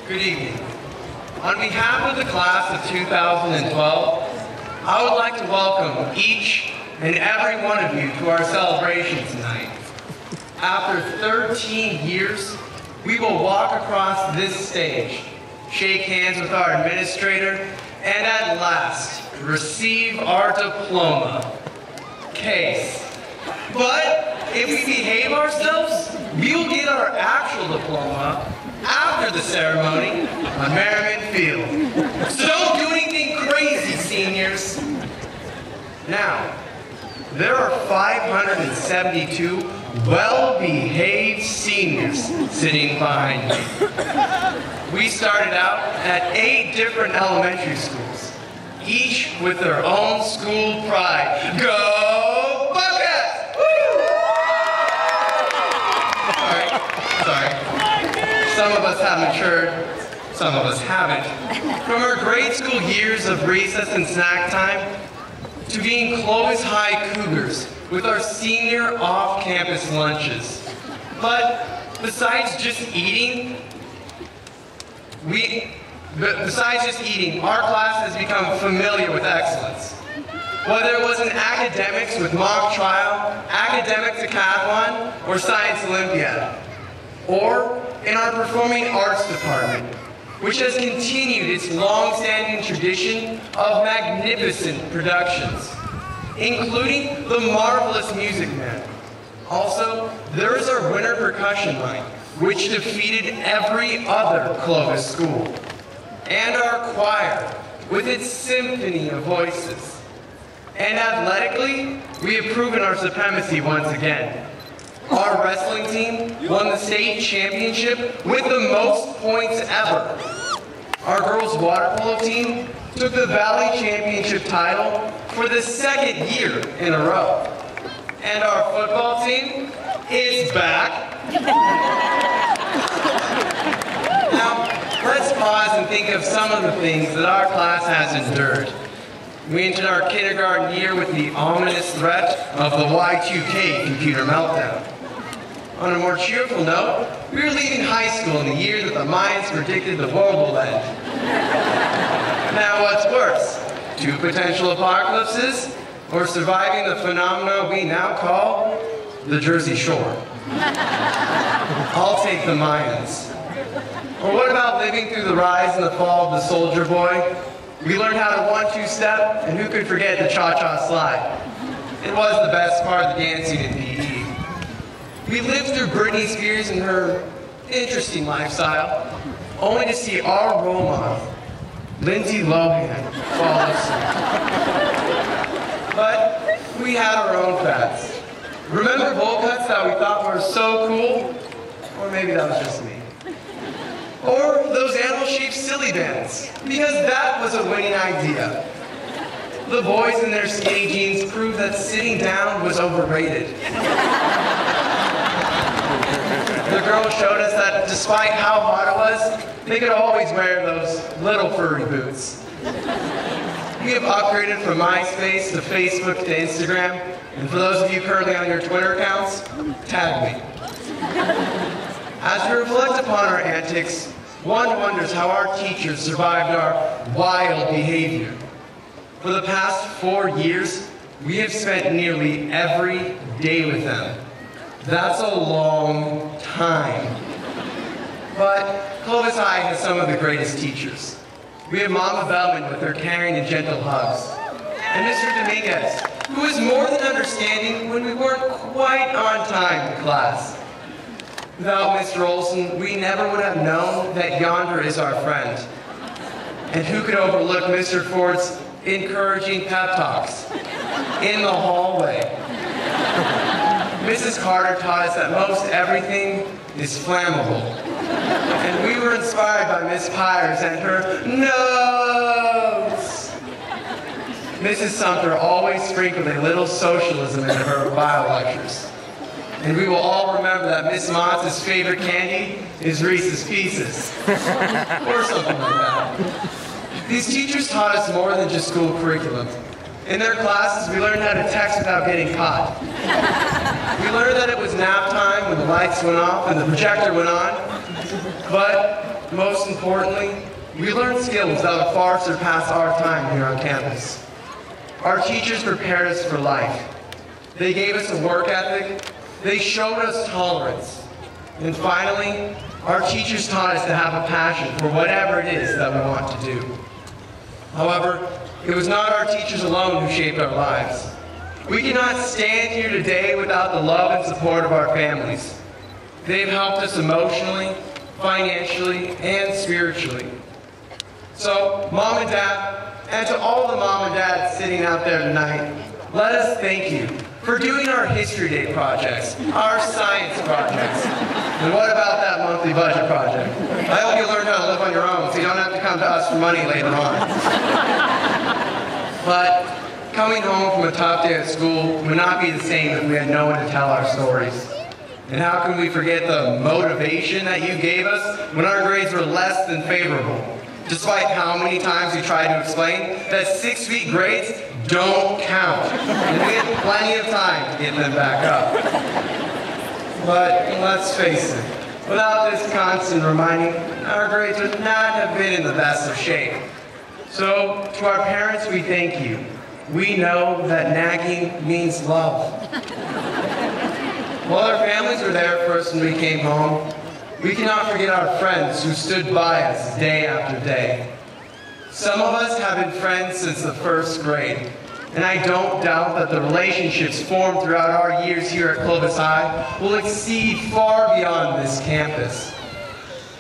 Good evening. On behalf of the class of 2012, I would like to welcome each and every one of you to our celebration tonight. After 13 years, we will walk across this stage, shake hands with our administrator, and at last, receive our diploma. Case. But if we behave ourselves, we will get our actual diploma after the ceremony on Merriman Field. So don't do anything crazy, seniors. Now, there are 572 well-behaved seniors sitting behind me. We started out at 8 different elementary schools, each with their own school pride. Go Buckeyes! Woo! Sorry. Some of us have matured, some of us haven't. From our grade school years of recess and snack time, to being Clovis High Cougars with our senior off-campus lunches. But besides just eating, our class has become familiar with excellence. Whether it was in academics with mock trial, academic decathlon, or science olympiad, or in our performing arts department, which has continued its long-standing tradition of magnificent productions, including the marvelous Music Man. Also, there is our winter percussion line, which defeated every other Clovis school, and our choir, with its symphony of voices. And athletically, we have proven our supremacy once again. Our wrestling team won the state championship with the most points ever. Our girls' water polo team took the Valley Championship title for the 2nd year in a row. And our football team is back. Now, let's pause and think of some of the things that our class has endured. We entered our kindergarten year with the ominous threat of the Y2K computer meltdown. On a more cheerful note, we were leaving high school in the year that the Mayans predicted the world will end. Now what's worse, 2 potential apocalypses, or surviving the phenomena we now call the Jersey Shore? I'll take the Mayans. Or what about living through the rise and the fall of the Soldier Boy? We learned how to 1-2 step, and who could forget the cha-cha slide? It was the best part of the dancing in PE. We lived through Britney Spears and her interesting lifestyle, only to see our role model, Lindsay Lohan, fall asleep. But we had our own fads. Remember bowl cuts that we thought were so cool? Or maybe that was just me. Or those animal shaped silly bands, because that was a winning idea. The boys in their skinny jeans proved that sitting down was overrated. The girls showed us that despite how hot it was, they could always wear those little furry boots. We have upgraded from MySpace to Facebook to Instagram, and for those of you currently on your Twitter accounts, tag me. As we reflect upon our antics, one wonders how our teachers survived our wild behavior. For the past 4 years, we have spent nearly every day with them. That's a long time. But Clovis High has some of the greatest teachers. We have Mama Bellman with her caring and gentle hugs, and Mr. Dominguez, who was more than understanding when we weren't quite on time to class. Without Mr. Olson, we never would have known that yonder is our friend. And who could overlook Mr. Ford's encouraging pep talks in the hallway? Mrs. Carter taught us that most everything is flammable. And we were inspired by Miss Pyers and her notes. Mrs. Sumter always sprinkled a little socialism into her bio lectures. And we will all remember that Miss Motz's favorite candy is Reese's Pieces. Or something like that. These teachers taught us more than just school curriculum. In their classes, we learned how to text without getting caught. We learned that it was nap time when the lights went off and the projector went on. But most importantly, we learned skills that would far surpass our time here on campus. Our teachers prepared us for life. They gave us a work ethic. They showed us tolerance. And finally, our teachers taught us to have a passion for whatever it is that we want to do. However, it was not our teachers alone who shaped our lives. We cannot stand here today without the love and support of our families. They've helped us emotionally, financially, and spiritually. So, Mom and Dad, and to all the mom and dads sitting out there tonight, let us thank you for doing our History Day projects, our science projects, and what about that monthly budget project? I hope you learned how to live on your own so you don't have to come to us for money later on. But coming home from a tough day at school would not be the same if we had no one to tell our stories. And how can we forget the motivation that you gave us when our grades were less than favorable? Despite how many times we tried to explain that 6-week grades don't count. And we had plenty of time to get them back up. But let's face it, without this constant reminding, our grades would not have been in the best of shape. So, to our parents, we thank you. We know that nagging means love. While our families were there for us when we came home, we cannot forget our friends who stood by us day after day. Some of us have been friends since the first grade, and I don't doubt that the relationships formed throughout our years here at Clovis High will exceed far beyond this campus.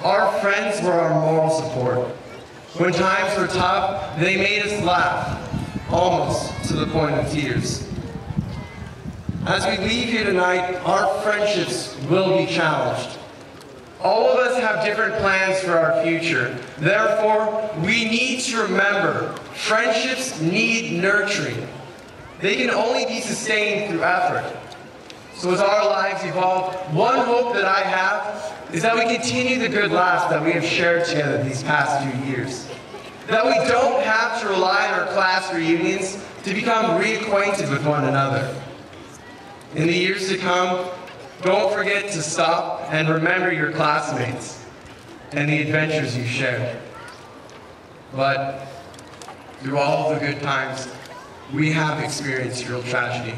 Our friends were our moral support. When times were tough, they made us laugh, almost to the point of tears. As we leave here tonight, our friendships will be challenged. All of us have different plans for our future. Therefore, we need to remember, friendships need nurturing. They can only be sustained through effort. So as our lives evolve, one hope that I have is that we continue the good laughs that we have shared together these past few years. That we don't have to rely on our class reunions to become reacquainted with one another. In the years to come, don't forget to stop and remember your classmates and the adventures you shared. But through all of the good times, we have experienced real tragedy.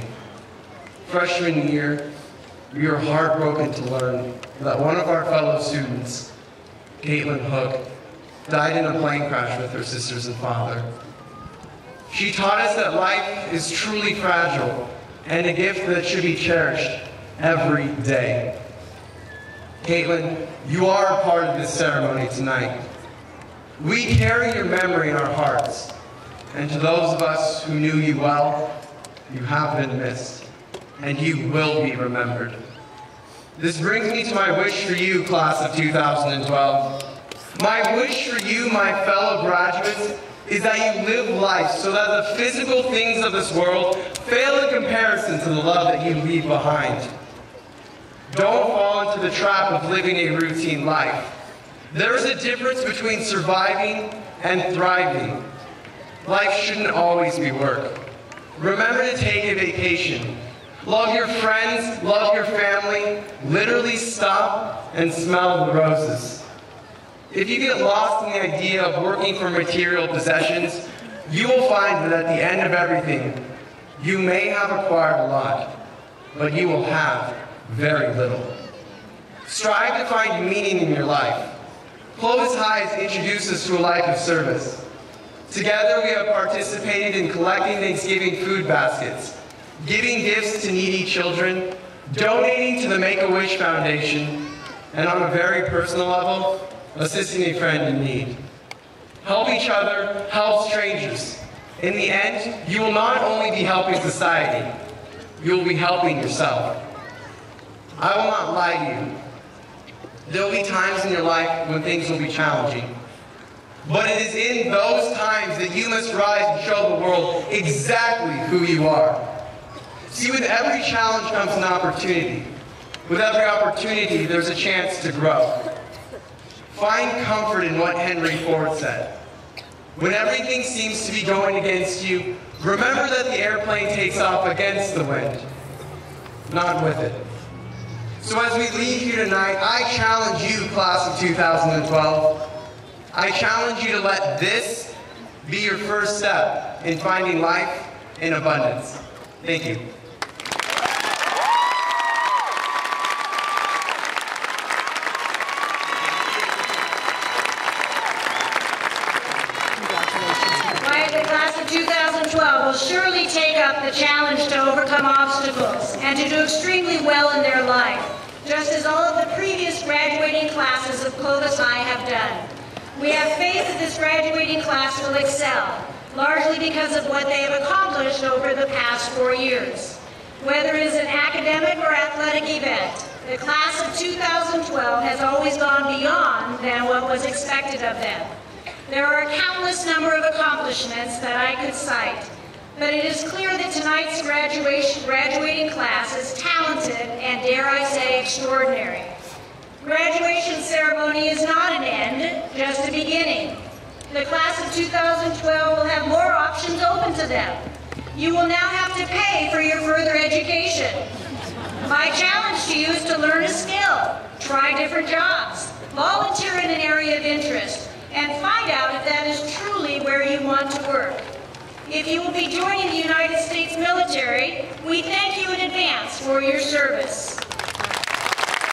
Freshman year, we were heartbroken to learn that one of our fellow students, Caitlin Hook, died in a plane crash with her sisters and father. She taught us that life is truly fragile and a gift that should be cherished every day. Caitlin, you are a part of this ceremony tonight. We carry your memory in our hearts, and to those of us who knew you well, you have been missed, and you will be remembered. This brings me to my wish for you, class of 2012. My wish for you, my fellow graduates, is that you live life so that the physical things of this world fail in comparison to the love that you leave behind. Don't fall into the trap of living a routine life. There is a difference between surviving and thriving. Life shouldn't always be work. Remember to take a vacation. Love your friends, love your family, literally stop and smell the roses. If you get lost in the idea of working for material possessions, you will find that at the end of everything, you may have acquired a lot, but you will have very little. Strive to find meaning in your life. Clovis High has introduced us to a life of service. Together we have participated in collecting Thanksgiving food baskets, giving gifts to needy children, donating to the Make-A-Wish Foundation, and on a very personal level, assisting a friend in need. Help each other, help strangers. In the end, you will not only be helping society, you will be helping yourself. I will not lie to you. There will be times in your life when things will be challenging. But it is in those times that you must rise and show the world exactly who you are. See, with every challenge comes an opportunity. With every opportunity, there's a chance to grow. Find comfort in what Henry Ford said. When everything seems to be going against you, remember that the airplane takes off against the wind, not with it. So as we leave here tonight, I challenge you, class of 2012, I challenge you to let this be your first step in finding life in abundance. Thank you. The class of 2012 will surely take up the challenge to overcome obstacles and to do extremely well in their life, just as all of the previous graduating classes of Clovis High have done. We have faith that this graduating class will excel, largely because of what they have accomplished over the past 4 years. Whether it is an academic or athletic event, the class of 2012 has always gone beyond than what was expected of them. There are a countless number of accomplishments that I could cite, but it is clear that tonight's graduating class is talented and, dare I say, extraordinary. Graduation ceremony is not an end, just a beginning. The class of 2012 will have more options open to them. You will now have to pay for your further education. My challenge to you is to learn a skill, try different jobs, volunteer in an area of interest, and find out if that is truly where you want to work. If you will be joining the United States military, we thank you in advance for your service.